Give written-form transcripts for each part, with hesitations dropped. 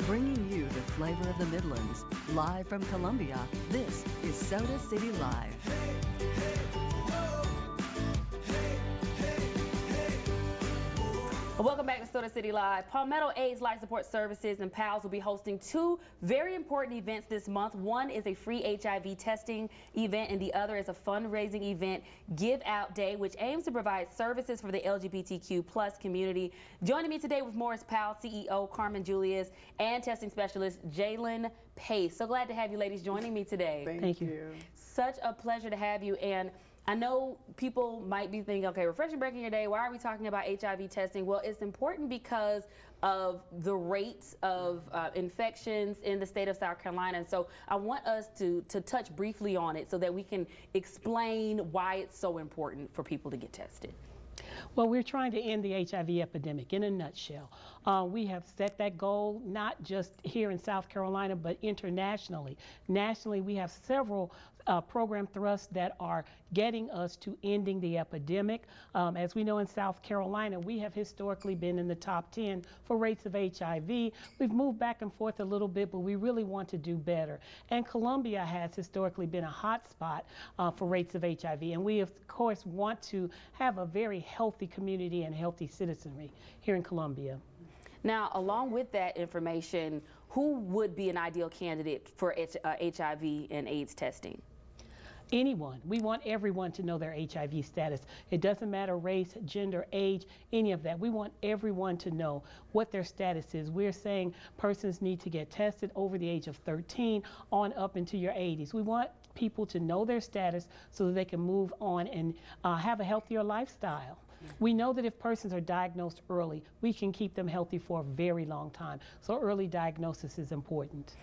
Bringing you the flavor of the Midlands. Live from Columbia, this is Soda City Live. Welcome back to Soda City Live. Palmetto AIDS Life Support Services and PALSS will be hosting two very important events this month. One is a free HIV testing event, and the other is a fundraising event, Give Out Day, which aims to provide services for the LGBTQ plus community. Joining me today with more is PALSS CEO Carmen Julius and testing specialist Jalen Pace. So glad to have you ladies joining me today. Thank you. Such a pleasure to have you. And I know people might be thinking, okay, refreshing breaking your day, why are we talking about HIV testing? Well, it's important because of the rates of infections in the state of South Carolina. And so I want us to touch briefly on it so that we can explain why it's so important for people to get tested. Well, we're trying to end the HIV epidemic in a nutshell. We have set that goal not just here in South Carolina, but internationally. Nationally, we have several program thrusts that are getting us to ending the epidemic. As we know, in South Carolina, we have historically been in the top 10 for rates of HIV. We've moved back and forth a little bit, but we really want to do better. And Columbia has historically been a hot spot for rates of HIV. And we, of course, want to have a very healthy community and healthy citizenry here in Columbia. Now, along with that information, who would be an ideal candidate for HIV and AIDS testing? Anyone. We want everyone to know their HIV status. It doesn't matter race, gender, age, any of that. We want everyone to know what their status is. We're saying persons need to get tested over the age of 13 on up into your 80s. We want people to know their status so that they can move on and have a healthier lifestyle. We know that if persons are diagnosed early, we can keep them healthy for a very long time. So early diagnosis is important.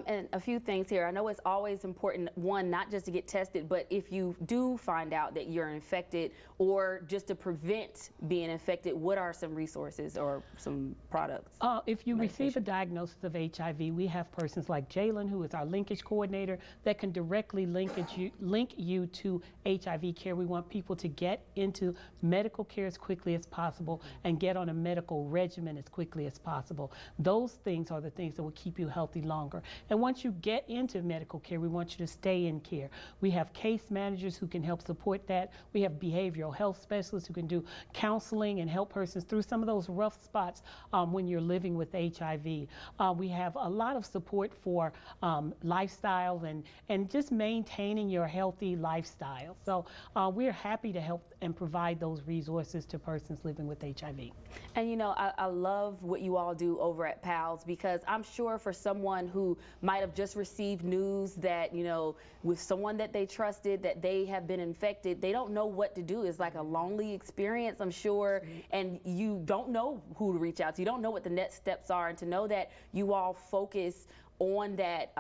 And a few things here. I know it's always important, one, not just to get tested, but if you do find out that you're infected or just to prevent being infected, what are some resources or some products? If you receive a diagnosis of HIV, we have persons like Jalen, who is our linkage coordinator, that can directly link you to HIV care. We want people to get into medical care as quickly as possible and get on a medical regimen as quickly as possible. Those things are the things that will keep you healthy longer. And once you get into medical care, we want you to stay in care. We have case managers who can help support that. We have behavioral health specialists who can do counseling and help persons through some of those rough spots when you're living with HIV. We have a lot of support for lifestyle and just maintaining your healthy lifestyle. So we're happy to help and provide those resources to persons living with HIV. And you know, I love what you all do over at PALSS, because I'm sure for someone who might have just received news that, you know, with someone that they trusted, that they have been infected, they don't know what to do. It's like a lonely experience, I'm sure, and you don't know who to reach out to. You don't know what the next steps are, and to know that you all focus on that,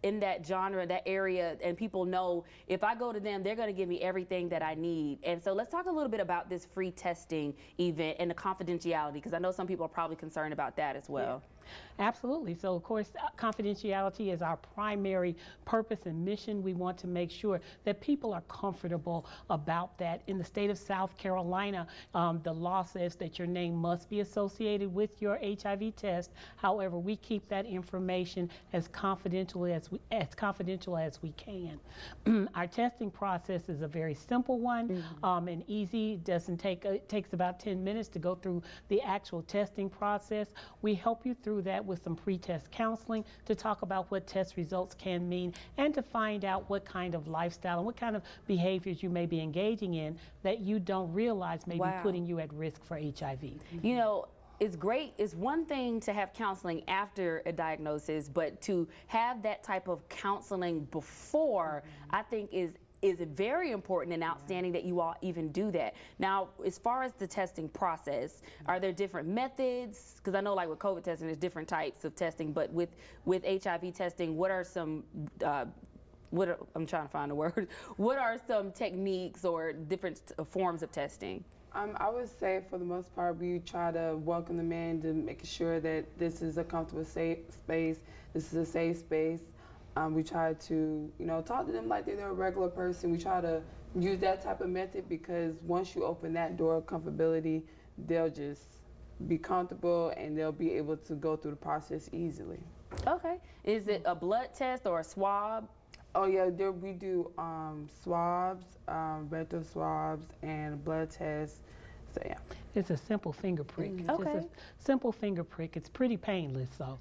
in that genre, that area, and people know if I go to them, they're going to give me everything that I need. And so let's talk a little bit about this free testing event and the confidentiality, because I know some people are probably concerned about that as well. Yeah. Absolutely. So, of course, confidentiality is our primary purpose and mission. We want to make sure that people are comfortable about that. In the state of South Carolina, the law says that your name must be associated with your HIV test. However, we keep that information as confidential as we can. Our testing process is a very simple one and easy. It takes about 10 minutes to go through the actual testing process. We help you through that with some pre-test counseling to talk about what test results can mean and to find out what kind of lifestyle and what kind of behaviors you may be engaging in that you don't realize may be putting you at risk for HIV. You know, it's great. It's one thing to have counseling after a diagnosis, but to have that type of counseling before, I think is very important and outstanding that you all even do that. Now, as far as the testing process, are there different methods? Because I know, like with COVID testing, there's different types of testing, but with HIV testing, what are some I'm trying to find a word. What are some techniques or different forms of testing? I would say for the most part, we try to welcome them in to make sure that this is a comfortable, safe space. This is a safe space. We try to, talk to them like they're a regular person. We try to use that type of method because once you open that door of comfortability, they'll just be comfortable, and they'll be able to go through the process easily. Okay. Is it a blood test or a swab? Oh yeah, there we do swabs, rectal swabs, and blood tests. So yeah. It's a simple finger prick. It's Okay. just a simple finger prick. It's pretty painless, so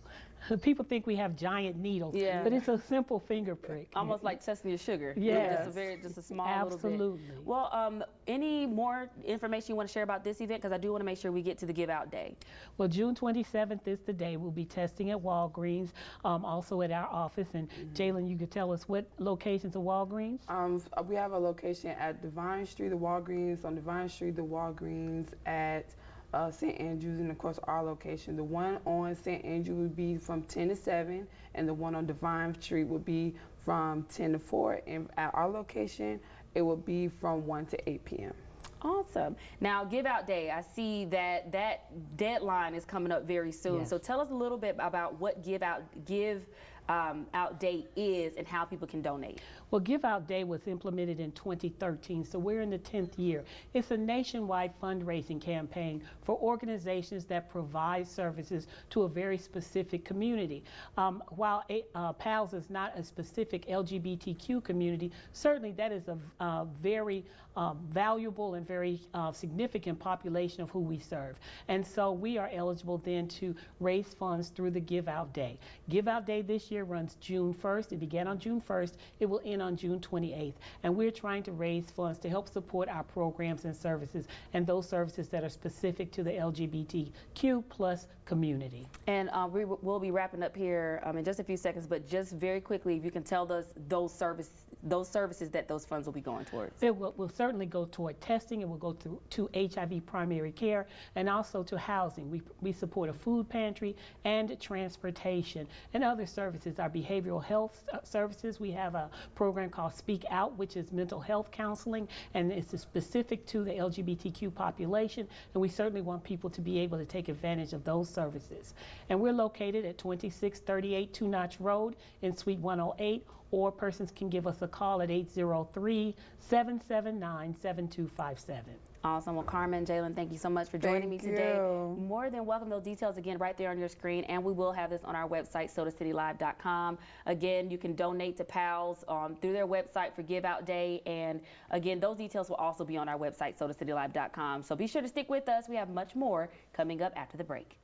people think we have giant needles, Yeah. but it's a simple finger prick. Almost like testing your sugar. Yes. Just a small little bit. Absolutely. Well, any more information you want to share about this event? Because I do want to make sure we get to the Give Out Day. Well, June 27th is the day. We'll be testing at Walgreens, also at our office. And Jalen, you could tell us what locations of Walgreens? We have a location at Divine Street, the Walgreens on Divine Street, the Walgreens at St. Andrews, and of course our location. The one on St. Andrews would be from 10 to 7, and the one on Divine Street would be from 10 to 4. And at our location, it would be from 1 to 8 p.m. Awesome. Now, Give Out Day, I see that deadline is coming up very soon. Yes. So tell us a little bit about what Give Out Day is and how people can donate. Well, Give Out Day was implemented in 2013, so we're in the 10th year. It's a nationwide fundraising campaign for organizations that provide services to a very specific community. While PALSS is not a specific LGBTQ community, certainly that is a very valuable and very significant population of who we serve. And so we are eligible then to raise funds through the Give Out Day. Give Out Day this year runs June 1st. It began on June 1st. It will end on June 28th. And we're trying to raise funds to help support our programs and services, and those services that are specific to the LGBTQ plus community. And we'll be wrapping up here in just a few seconds, but just very quickly, if you can tell us those services that those funds will be going towards. It will certainly go toward testing. It will go to HIV primary care, and also to housing. We support a food pantry and transportation and other services. Our behavioral health services, we have a program called Speak Out, which is mental health counseling, and it's specific to the LGBTQ population, and we certainly want people to be able to take advantage of those services. And we're located at 2638 Two Notch Road in Suite 108, or persons can give us a call at 803-779-7257. Awesome. Well, Carmen, Jalen, thank you so much for joining me today. More than welcome. Those details again right there on your screen, and we will have this on our website, SodaCityLive.com. Again, you can donate to PALSS through their website for Give Out Day, and again, those details will also be on our website, SodaCityLive.com. So be sure to stick with us. We have much more coming up after the break.